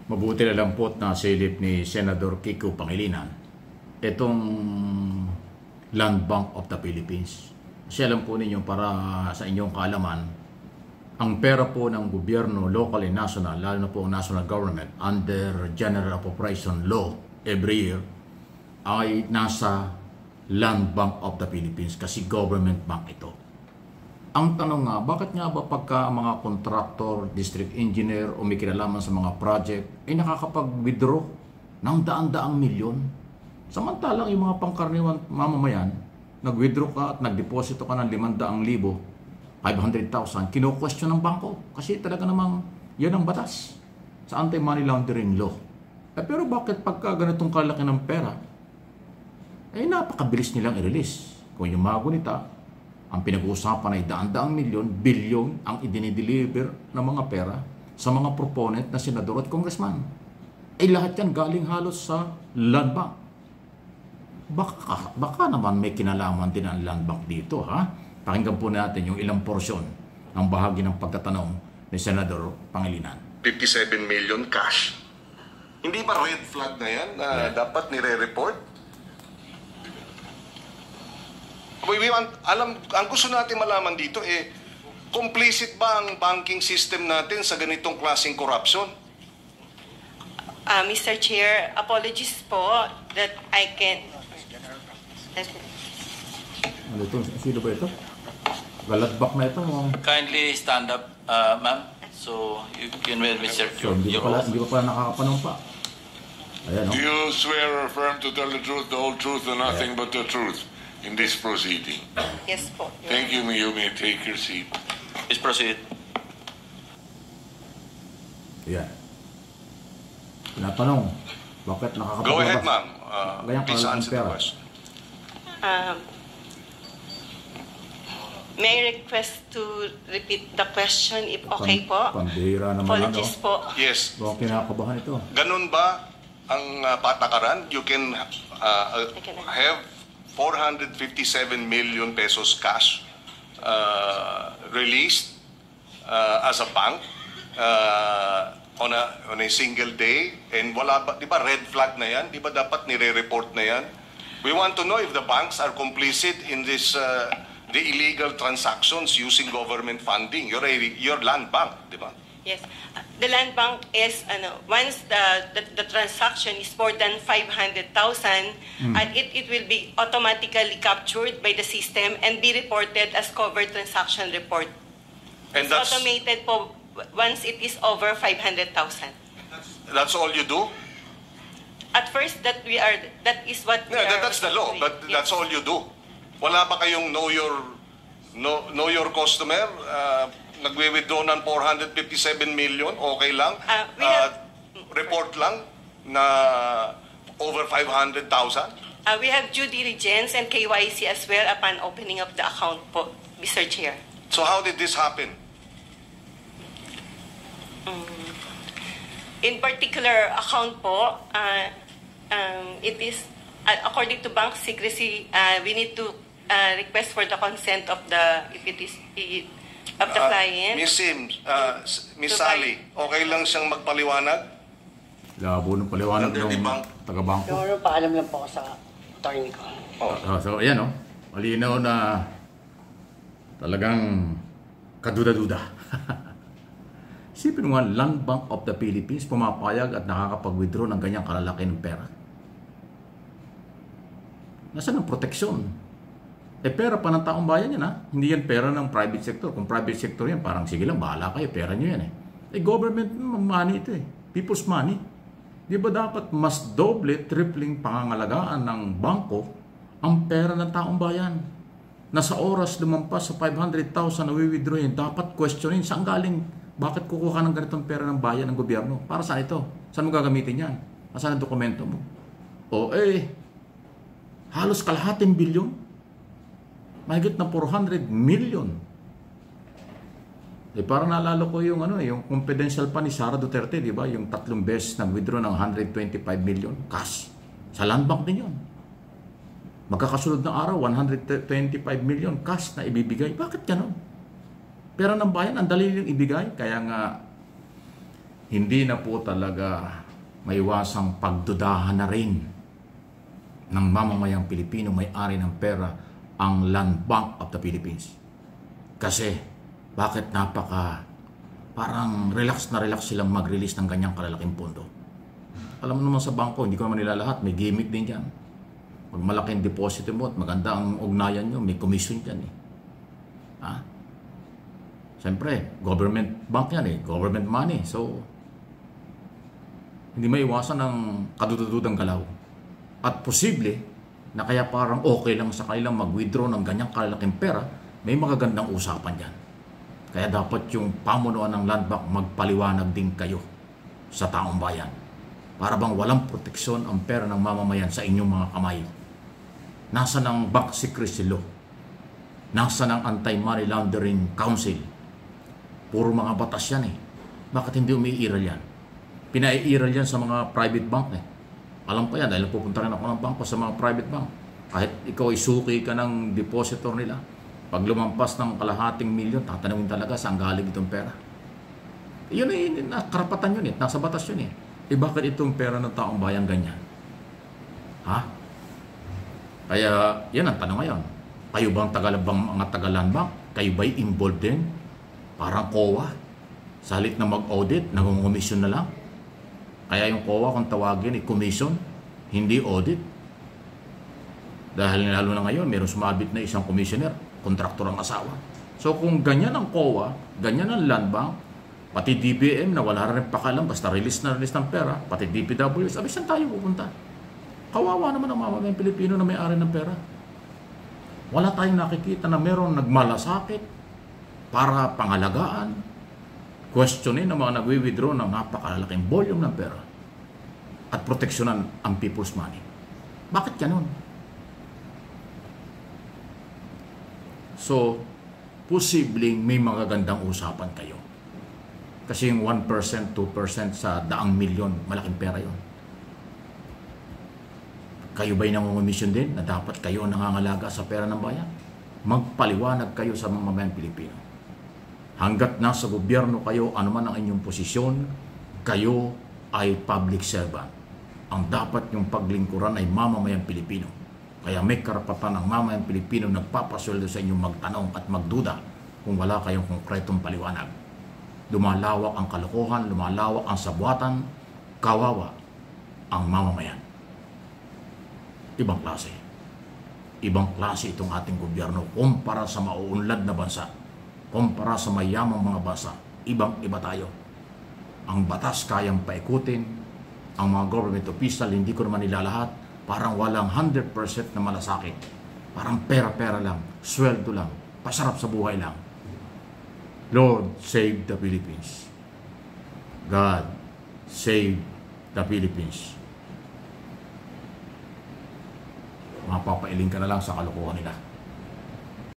Mabuti na lang po na silip ni Senador Kiko Pangilinan itong Land Bank of the Philippines. Kasi alam po ninyo, para sa inyong kaalaman, ang pera po ng gobyerno, local and national, lalo na po ang national government, under General Appropriation Law every year, ay nasa Land Bank of the Philippines kasi government bank ito. Ang tanong nga, bakit nga ba pagka mga contractor, district engineer o may kinalaman sa mga project ay nakakapag-withdraw ng daan-daang milyon? Samantalang yung mga pangkaraniwan mamamayan, nag-withdraw ka at nagdeposito ka ng 500,000, 500,000, kino-question ng bangko. Kasi talaga namang yan ang batas sa anti-money laundering law. Pero bakit pagka ganitong kalaki ng pera, ay napakabilis nilang i-release? Kung yung mga gunita, ang pinag-uusapan ay daan-daang milyon, bilyon ang idinideliver ng mga pera sa mga proponent na senador at congressman. Ay lahat yan galing halos sa Land Bank. Baka naman may kinalaman din ang Land Bank dito, ha? Pakinggan po natin yung ilang porsyon ng bahagi ng pagtatanong ni Senador Pangilinan. 57 million cash. Hindi ba red flag na yan na dapat nire-report? Ang gusto natin malaman dito complicit ba ang banking system natin sa ganitong klaseng corruption? Mr. Chair, apologies po that I can... Ano ito? Sino ba ito? Galatbak na ito. Kindly stand up, ma'am. So you can reserve So, hindi pa pala nakakapanong pa. Ayan, Do you swear or affirm to tell the truth, the whole truth, and nothing but the truth in this proceeding? Yes po. Thank you. You may take your seat. Please proceed. Ayan. Tinatanong, bakit nakakapanong? Go ahead, ma'am. kalaking Please answer the pera. question. May I request to repeat the question if okay po? Pandihira naman. Apologies po. Yes. Bakit kinakabahan ito? Ganun ba ang patakaran? You can have 457 million pesos cash released as a bank on a single day, and wala ba, di ba red flag na yan? Di ba dapat nire-report na yan? We want to know if the banks are complicit in this the illegal transactions using government funding. Your land bank, di ba? Yes. The land bank is, once the transaction is more than 500,000, it will be automatically captured by the system and be reported as covered transaction report. And It's automated po once it is over 500,000. That's all you do? At first, that is what we are That's the law, doing. but Yes. that's all you do. Wala ba kayong know your customer? Nagwe-withdraw ng 457 million, okay lang? We have, report lang na over 500,000? we have due diligence and KYC as well upon opening of the account po, Mr. Chair. So how did this happen? In particular account po, it is, according to bank secrecy, we need to request for the consent of the, of the client. Miss Sally, okay lang siyang magpaliwanag? Labo ng paliwanag Under the ng bank. taga-bangko. Siguro paalam lang po ako sa attorney ko. So, ayan o. Malinaw na talagang kaduda-duda. Isipin mo nga, Land Bank of the Philippines pumapayag at nakakapag-withdraw ng ganyang kalalaki ng pera. Nasaan ang proteksyon? Pera pa ng taong bayan yan, ha? Hindi yan pera ng private sector. Kung private sector yan, parang sige lang, bahala kayo, pera nyo yan government money ito People's money. Di ba dapat mas doble, tripling pangangalagaan ng bangko ang pera ng taong bayan? Nasa oras lumampas sa 500,000 na withdraw yan, dapat questionin, saan galing? Bakit kukuha ng ganitong pera ng bayan ng gobyerno? Para saan ito? Saan mo gagamitin yan? Saan ang dokumento mo? Halos kalahating bilyon. Mahigit na 400 million. Parang naalala ko yung yung confidential pa ni Sara Duterte, di ba? Yung 3 beses nag-withdraw ng 125 million cash. Sa land bank din yun. Magkakasunod na araw, 125 million cash na ibibigay. Bakit gano'n? Pera ng bayan, ang dali nilang ibigay. Kaya nga, hindi na po talaga maiwasang pagdudahan na rin ng mamamayang Pilipino may-ari ng pera ang Land Bank of the Philippines. Kasi bakit parang relax na relax silang mag-release ng ganyang kalalaking pondo. Alam mo naman sa bangko, hindi ko naman nila lahat, may gimmick din dyan. Pag malaking deposit mo at maganda ang ugnayan nyo, may commission dyan eh. Ha? Siyempre, government bank yan eh, government money. So, hindi maiwasan ng kadududang galaw. At posible na kaya parang okay lang sa kanilang mag-withdraw ng ganyang kalalaking pera, may magagandang usapan dyan. Kaya dapat yung pamunuan ng Land Bank magpaliwanag din kayo sa taong bayan. Para bang walang proteksyon ang pera ng mamamayan sa inyong mga kamay. Nasa ng Bank Secrecy Law? Nasa ng Anti-Money Laundering Council? Puro mga batas yan eh. Bakit hindi umiiral yan? Pinaiiral yan sa mga private bank eh. Alam ko yan dahil pupunta rin ako ng bangko sa mga private bank. Kahit ikaw ay suki ka ng depositor nila, pag lumampas ng kalahating milyon, tatanungin talaga saan galing itong pera. Yun eh, karapatan yun eh, nasa batas yun eh. Eh bakit itong pera ng taong bayan ganyan? Ha? Kaya yan ang tanong ngayon. Kayo bang mga Tagalan Bank? Kayo ba'y involved din? Parang COA. Salit na mag-audit, nag-commission na lang. Kaya yung COA kung tawagin ay commission, hindi audit. Dahil lalo na ngayon, mayroong sumabit na isang commissioner, kontraktor ang asawa. So kung ganyan ang COA, ganyan ang Land Bank, pati DBM na wala rin pakalam, basta release ng pera, pati DPW, sabi saan tayo pupunta? Kawawa naman ang mamamayang Pilipino na may-ari ng pera. Wala tayong nakikita na mayroong nagmalasakit para pangalagaan, questionin ng mga nagwi-withdraw ng napakalaking volume ng pera at proteksyonan ang people's money. Bakit ganun? So, posibleng may magagandang usapan kayo. Kasi yung 1%, 2% sa daang milyon, malaking pera yon. Kayo ba'y nangungumisyon din na dapat kayo nangangalaga sa pera ng bayan? Magpaliwanag kayo sa mga mamamayang Pilipino. Hanggat nasa gobyerno kayo, anuman ang inyong posisyon, kayo ay public servant. Ang dapat yung paglingkuran ay mamamayang Pilipino. Kaya may karapatan ng mamamayang Pilipino nagpapasweldo sa inyong magtanong at magduda kung wala kayong konkretong paliwanag. Lumalawak ang kalokohan, lumalawak ang sabuatan, kawawa ang mamamayan. Ibang klase. Ibang klase itong ating gobyerno kumpara sa mauunlad na bansa, kumpara sa mayamang mga bansa. Ibang-iba tayo. Ang batas kayang paikutin, ang mga government official, hindi ko naman nilalahat, parang walang 100% na malasakit. Parang pera-pera lang, sweldo lang, pasarap sa buhay lang. Lord, save the Philippines. God, save the Philippines. Mapapailing ka na lang sa kalokohan nila.